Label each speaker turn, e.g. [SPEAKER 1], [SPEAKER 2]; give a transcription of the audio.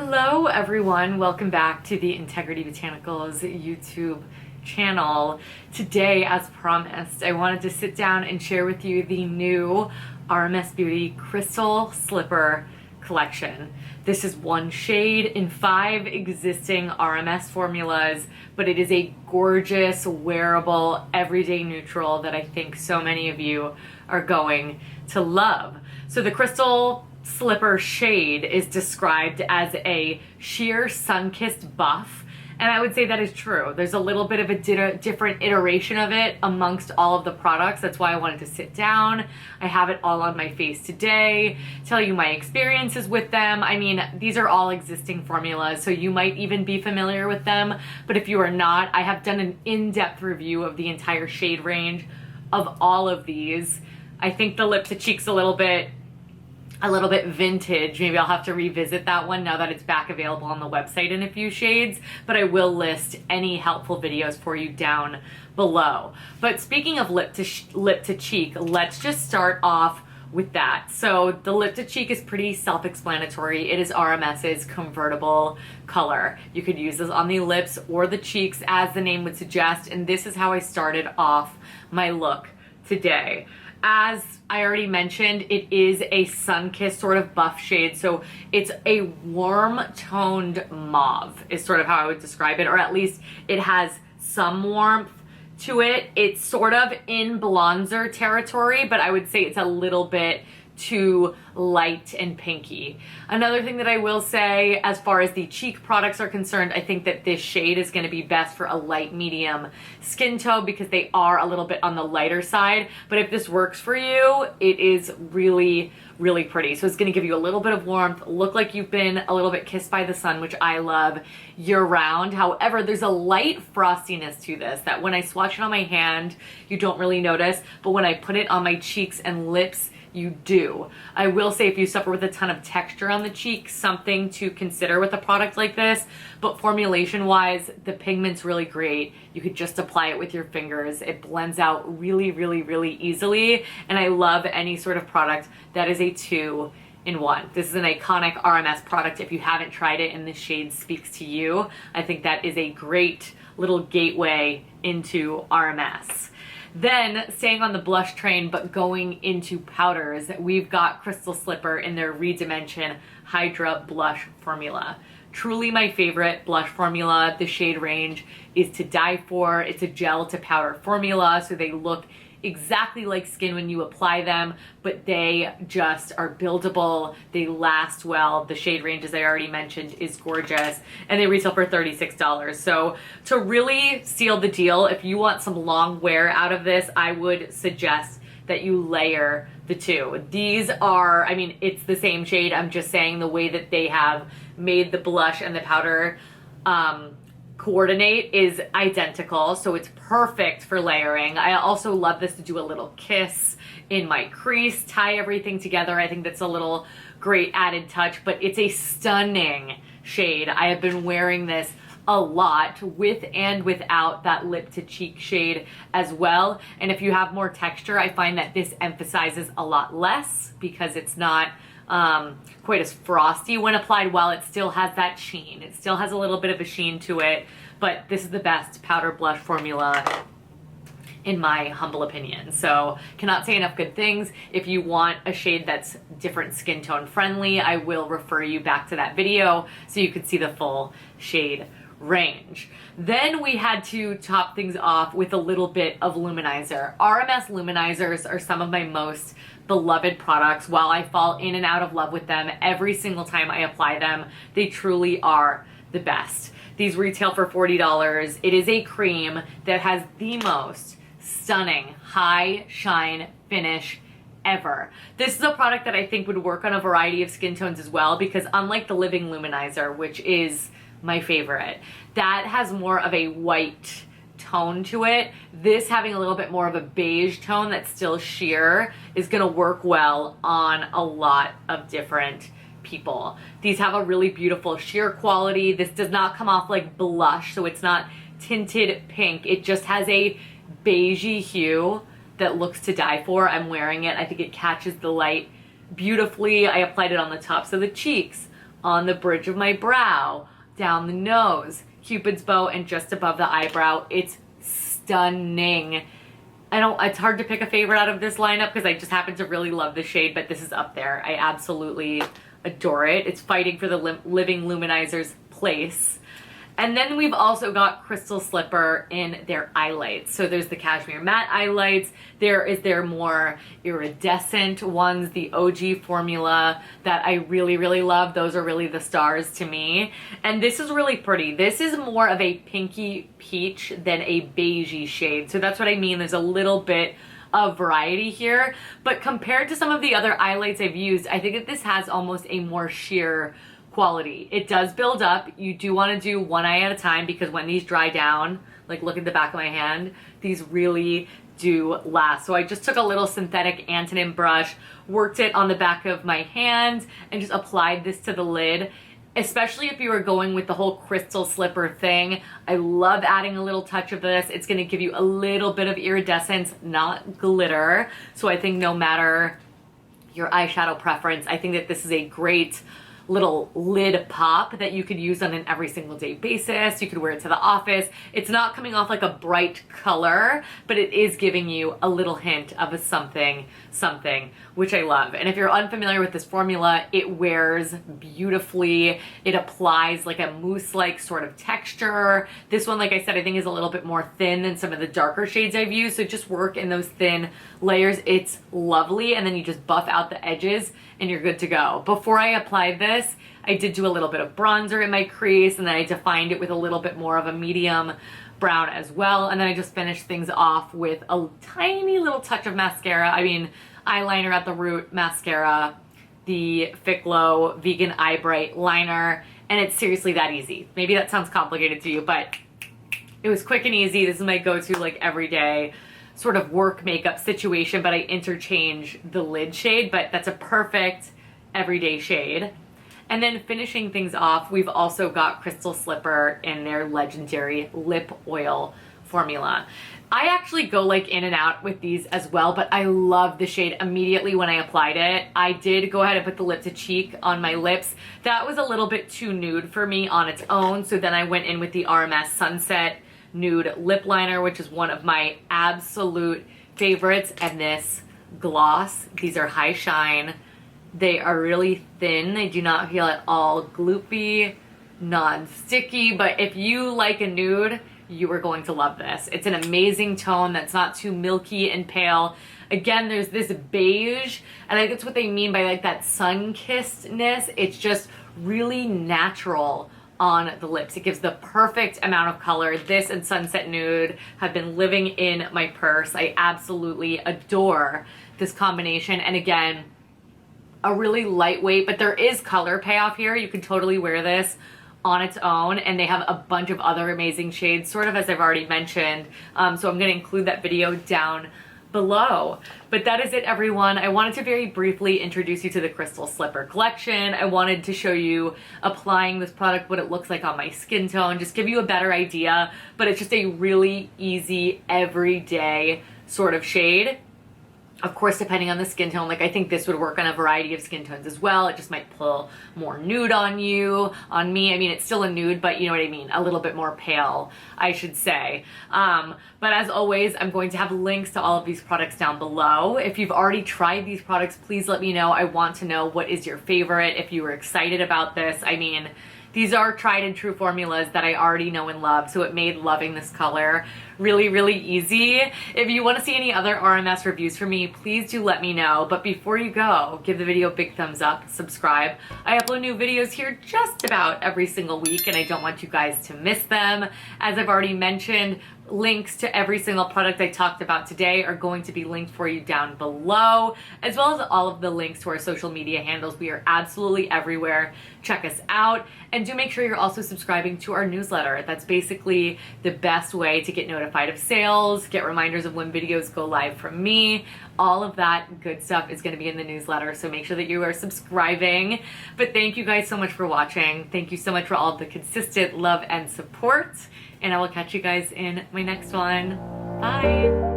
[SPEAKER 1] Hello everyone, welcome back to the Integrity Botanicals YouTube channel. Today, as promised, I wanted to sit down and share with you the new RMS Beauty Crystal Slipper collection. This is one shade in 5 existing RMS formulas, but it is a gorgeous, wearable, everyday neutral that I think so many of you are going to love. So the Crystal Slipper shade is described as a sheer sun-kissed buff, and I would say that is true. There's a little bit of a different iteration of it amongst all of the products. That's why I wanted to sit down. I have it all on my face today, tell you my experiences with them. I mean, these are all existing formulas, so you might even be familiar with them, but if you are not, I have done an in-depth review of the entire shade range of all of these. I think the lip to cheek's a little bit vintage. Maybe I'll have to revisit that one now that it's back available on the website in a few shades, but I will list any helpful videos for you down below. But speaking of lip to cheek, let's just start off with that. So the lip to cheek is pretty self-explanatory. It is RMS's convertible color. You could use this on the lips or the cheeks as the name would suggest, and this is how I started off my look today. As I already mentioned, it is a sun-kissed sort of buff shade, so it's a warm-toned mauve is sort of how I would describe it, or at least it has some warmth to it. It's sort of in bronzer territory, but I would say it's a little bit too light and pinky. Another thing that I will say as far as the cheek products are concerned, I think that this shade is going to be best for a light medium skin tone because they are a little bit on the lighter side. But if this works for you, it is really, really pretty. So it's going to give you a little bit of warmth, look like you've been a little bit kissed by the sun, which I love year round. However, there's a light frostiness to this that when I swatch it on my hand, you don't really notice, but when I put it on my cheeks and lips, you do. I will say if you suffer with a ton of texture on the cheeks, something to consider with a product like this, but formulation wise, the pigment's really great. You could just apply it with your fingers. It blends out really, really, really easily, and I love any sort of product that is a 2-in-1. This is an iconic RMS product. If you haven't tried it and the shade speaks to you, I think that is a great little gateway into RMS. Then, staying on the blush train, but going into powders, we've got Crystal Slipper in their Redimension Hydra blush formula. Truly my favorite blush formula. The shade range is to die for. It's a gel to powder formula, so they look exactly like skin when you apply them, but they just are buildable. They last well. The shade range, as I already mentioned, is gorgeous, and they retail for $36. So to really seal the deal, if you want some long wear out of this, I would suggest that you layer the two. These are, I mean, it's the same shade. I'm just saying the way that they have made the blush and the powder coordinate is identical, so it's perfect for layering. I also love this to do a little kiss in my crease, tie everything together. I think that's a little great added touch, but it's a stunning shade. I have been wearing this a lot with and without that lip to cheek shade as well, and if you have more texture, I find that this emphasizes a lot less because it's not quite as frosty when applied, while it still has that sheen. It still has a little bit of a sheen to it, but this is the best powder blush formula in my humble opinion. So cannot say enough good things. If you want a shade that's different skin tone friendly, I will refer you back to that video so you could see the full shade range. Then we had to top things off with a little bit of Luminizer. RMS Luminizers are some of my most beloved products. While I fall in and out of love with them every single time I apply them, they truly are the best. These retail for $40. It is a cream that has the most stunning high shine finish ever. This is a product that I think would work on a variety of skin tones as well, because unlike the Living Luminizer, which is my favorite, that has more of a white tone to it. This having a little bit more of a beige tone that's still sheer is gonna work well on a lot of different people. These have a really beautiful sheer quality. This does not come off like blush, so it's not tinted pink. It just has a beigey hue that looks to die for. I'm wearing it. I think it catches the light beautifully. I applied it on the tops of the cheeks, on the bridge of my brow, down the nose, Cupid's bow, and just above the eyebrow. It's stunning. It's hard to pick a favorite out of this lineup because I just happen to really love the shade, but this is up there. I absolutely adore it. It's fighting for the Living Luminizer's place. And then we've also got Crystal Slipper in their Eyelight. So there's the Cashmere Matte Eyelights. There is their more iridescent ones, the OG formula that I really, really love. Those are really the stars to me. And this is really pretty. This is more of a pinky peach than a beigey shade. So that's what I mean. There's a little bit of variety here. But compared to some of the other Eyelights I've used, I think that this has almost a more sheer quality. It does build up. You do want to do one eye at a time because when these dry down, like look at the back of my hand, these really do last. So I just took a little synthetic Antonym brush, worked it on the back of my hand, and just applied this to the lid. Especially if you were going with the whole Crystal Slipper thing, I love adding a little touch of this. It's going to give you a little bit of iridescence, not glitter. So I think no matter your eyeshadow preference, I think that this is a great little lid pop that you could use on an every single day basis. You could wear it to the office. It's not coming off like a bright color, but it is giving you a little hint of a something, which I love. And if you're unfamiliar with this formula, it wears beautifully. It applies like a mousse-like sort of texture. This one, like I said, I think is a little bit more thin than some of the darker shades I've used. So just work in those thin layers. It's lovely. And then you just buff out the edges and you're good to go. Before I applied this, I did do a little bit of bronzer in my crease, and then I defined it with a little bit more of a medium brown as well. And then I just finished things off with a tiny little touch of mascara. I mean, eyeliner at the root, mascara, the Ficlo Vegan Eye Bright liner, and it's seriously that easy. Maybe that sounds complicated to you, but it was quick and easy. This is my go-to like everyday sort of work makeup situation, but I interchange the lid shade, but that's a perfect everyday shade. And then finishing things off, we've also got Crystal Slipper in their legendary lip oil formula. I actually go like in and out with these as well, but I love the shade immediately when I applied it. I did go ahead and put the lip to cheek on my lips. That was a little bit too nude for me on its own, so then I went in with the RMS Sunset Nude Lip Liner, which is one of my absolute favorites, and this gloss. These are high shine. They are really thin. They do not feel at all gloopy, non-sticky, but if you like a nude, you are going to love this. It's an amazing tone that's not too milky and pale. Again, there's this beige, and I think that's what they mean by like that sun-kissedness. It's just really natural on the lips. It gives the perfect amount of color. This and Sunset Nude have been living in my purse. I absolutely adore this combination. And again, a really lightweight, but there is color payoff here. You can totally wear this on its own, and they have a bunch of other amazing shades, sort of as I've already mentioned. So I'm going to include that video down below. But that is it, everyone. I wanted to very briefly introduce you to the Crystal Slipper collection. I wanted to show you applying this product, what it looks like on my skin tone, just give you a better idea. But it's just a really easy, everyday sort of shade. Of course, depending on the skin tone, like I think this would work on a variety of skin tones as well. It just might pull more nude on you, on me. I mean, it's still a nude, but you know what I mean? A little bit more pale, I should say. But as always, I'm going to have links to all of these products down below. If you've already tried these products, please let me know. I want to know what is your favorite, if you were excited about this. I mean, these are tried and true formulas that I already know and love, so it made loving this color really, really easy. If you want to see any other RMS reviews from me, please do let me know. But before you go, give the video a big thumbs up, subscribe. I upload new videos here just about every single week, and I don't want you guys to miss them. As I've already mentioned, links to every single product I talked about today are going to be linked for you down below, as well as all of the links to our social media handles. We are absolutely everywhere. Check us out, and do make sure you're also subscribing to our newsletter. That's basically the best way to get notified of sales, get reminders of when videos go live from me. All of that good stuff is going to be in the newsletter, so make sure that you are subscribing. But thank you guys so much for watching. Thank you so much for all of the consistent love and support, and I will catch you guys in my next one. Bye!